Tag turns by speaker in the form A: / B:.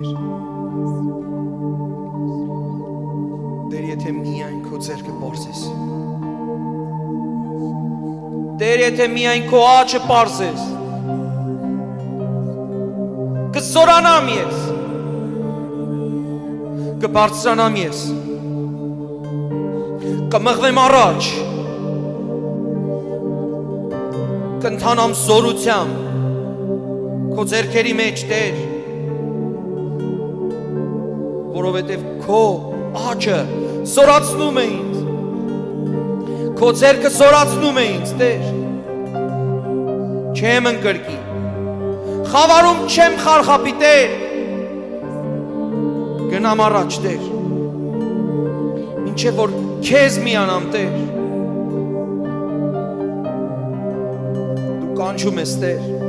A: Տեր, եթե միայն քո ձեռքը պարզես, Տեր, եթե միայն քո աչքը պարզես, կզորանամ ես, կբարձրանամ ես, կմղվեմ առաջ, կընթանամ զորությամբ, քո ձեռքերի մեջ, Տեր, որովհետև քո աչքը զորացնում է ինձ, քո ձեռքը զորացնում է ինձ, Տեր, չեմ ընկրկի, խավարում չեմ խարխապի, Տեր, գնամ առաջ, Տեր, մինչև որ քեզ միանամ, Տեր, դու կանչում ես, Տեր,